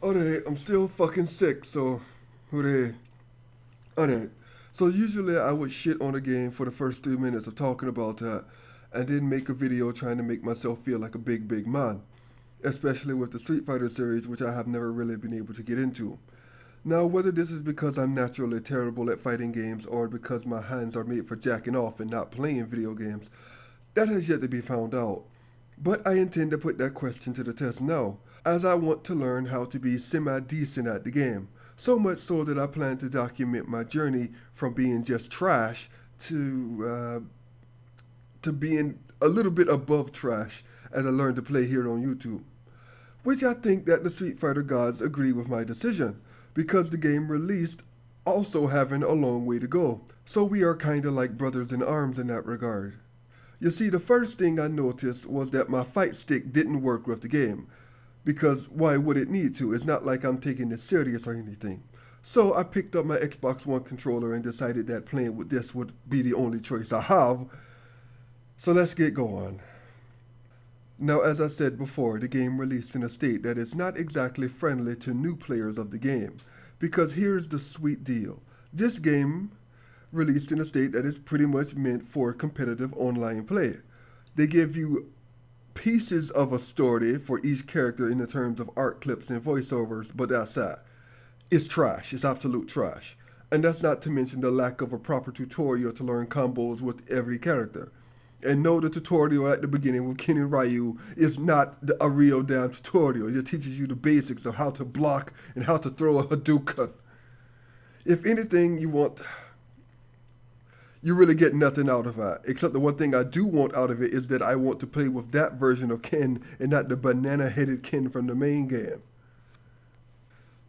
Alright, I'm still fucking sick, so. Alright. Alright. So usually I would shit on a game for the first 3 minutes of talking about that, and then make a video trying to make myself feel like a big man. Especially with the Street Fighter series, which I have never really been able to get into. Now, whether this is because I'm naturally terrible at fighting games or because my hands are made for jacking off and not playing video games, that has yet to be found out. But I intend to put that question to the test now, as I want to learn how to be semi decent at the game. So much so that I plan to document my journey from being just trash to being a little bit above trash as I learn to play here on YouTube. Which I think that the Street Fighter gods agree with my decision, because the game released also having a long way to go. So we are kinda like brothers in arms in that regard. You see, the first thing I noticed was that my fight stick didn't work with the game. Because why would it need to? It's not like I'm taking this serious or anything. So I picked up my Xbox One controller and decided that playing with this would be the only choice I have. So let's get going. Now, as I said before, the game released in a state that is not exactly friendly to new players of the game. Because here's the sweet deal. This game released in a state that is pretty much meant for competitive online play. They give you pieces of a story for each character in the terms of art clips and voiceovers, but that's that. It's trash. It's absolute trash. And that's not to mention the lack of a proper tutorial to learn combos with every character. And no, the tutorial at the beginning with Ken and Ryu is not a real damn tutorial. It just teaches you the basics of how to block and how to throw a Hadouken. If anything, you really get nothing out of it. Except the one thing I do want out of it is that I want to play with that version of Ken and not the banana-headed Ken from the main game.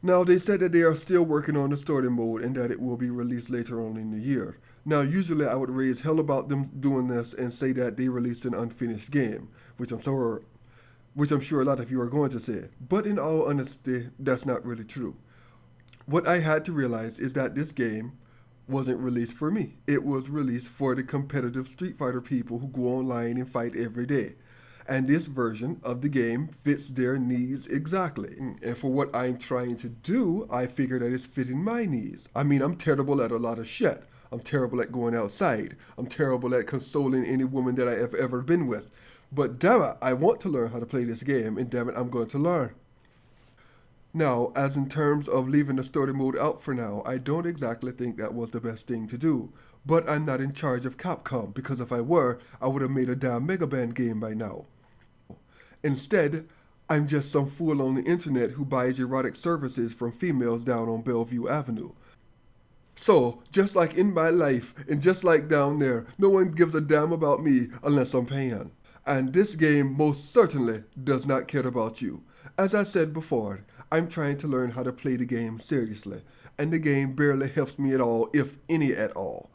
Now, they said that they are still working on the story mode and that it will be released later on in the year. Now, usually I would raise hell about them doing this and say that they released an unfinished game, which I'm sure a lot of you are going to say. But in all honesty, that's not really true. What I had to realize is that this game wasn't released for me. It was released for the competitive Street Fighter people who go online and fight every day. And this version of the game fits their needs exactly. And for what I'm trying to do, I figure that it's fitting my needs. I mean, I'm terrible at a lot of shit. I'm terrible at going outside. I'm terrible at consoling any woman that I have ever been with. But damn it, I want to learn how to play this game, and damn it, I'm going to learn. Now, as in terms of leaving the story mode out for now, I don't exactly think that was the best thing to do. But I'm not in charge of Capcom, because if I were, I would have made a damn Mega Man game by now. Instead, I'm just some fool on the internet who buys erotic services from females down on Bellevue Avenue. So, just like in my life, and just like down there, no one gives a damn about me unless I'm paying. And this game most certainly does not care about you. As I said before, I'm trying to learn how to play the game seriously, and the game barely helps me at all, if any at all.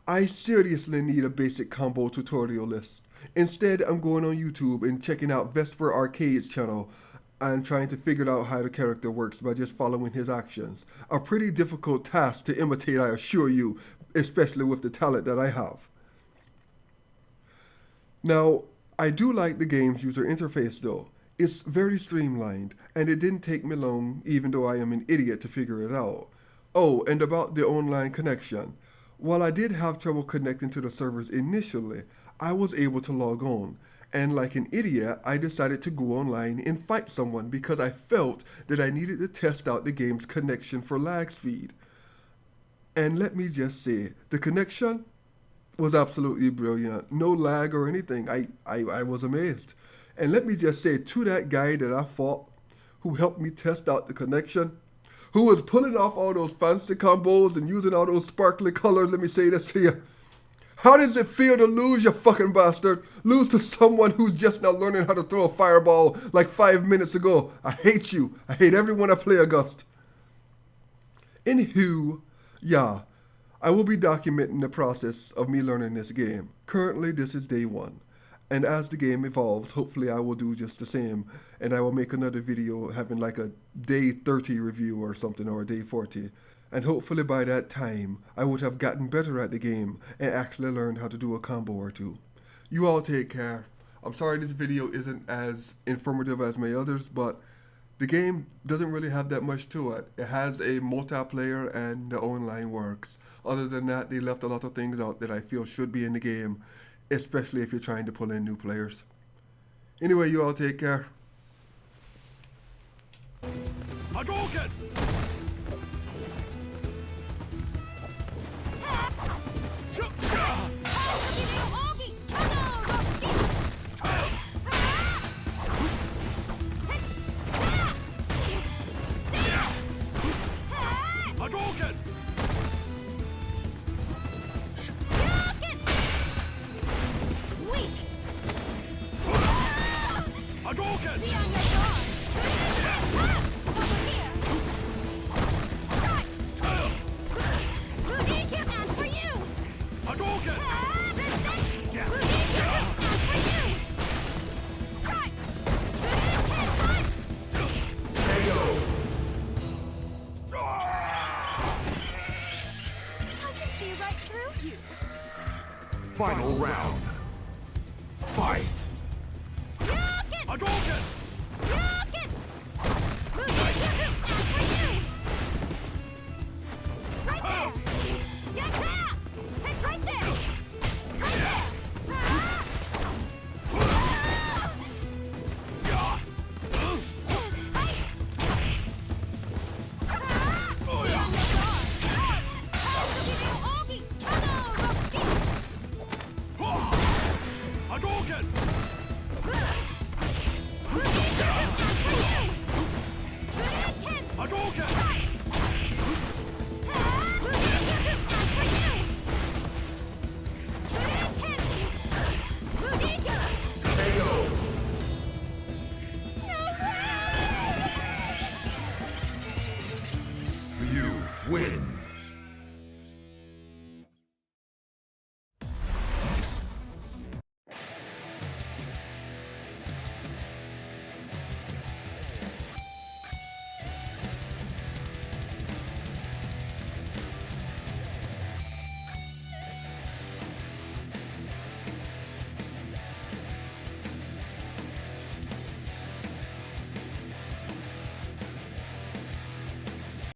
I seriously need a basic combo tutorial list. Instead, I'm going on YouTube and checking out Vesper Arcade's channel and trying to figure out how the character works by just following his actions. A pretty difficult task to imitate, I assure you, especially with the talent that I have. Now, I do like the game's user interface though. It's very streamlined, and it didn't take me long, even though I am an idiot, to figure it out. Oh, and about the online connection. While I did have trouble connecting to the servers initially, I was able to log on. And like an idiot, I decided to go online and fight someone because I felt that I needed to test out the game's connection for lag speed. And let me just say, the connection was absolutely brilliant. No lag or anything. I was amazed. And let me just say to that guy that I fought, who helped me test out the connection, who was pulling off all those fancy combos and using all those sparkly colors, let me say this to you. How does it feel to lose, you fucking bastard? Lose to someone who's just now learning how to throw a fireball like 5 minutes ago. I hate you. I hate everyone I play against. Anywho, yeah, I will be documenting the process of me learning this game. Currently, this is day one. And as the game evolves, hopefully I will do just the same. And I will make another video having like a day 30 review or something, or a day 40. And hopefully by that time, I would have gotten better at the game and actually learned how to do a combo or two. You all take care. I'm sorry this video isn't as informative as my others, but The game doesn't really have that much to it. It has a multiplayer and the online works. Other than that, they left a lot of things out that I feel should be in the game, especially if you're trying to pull in new players. Anyway, you all take care. Hadouken! Hadouken! Hadouken! Hadouken! Final round. Fight! Hadouken! Hadouken! Hadouken! You win.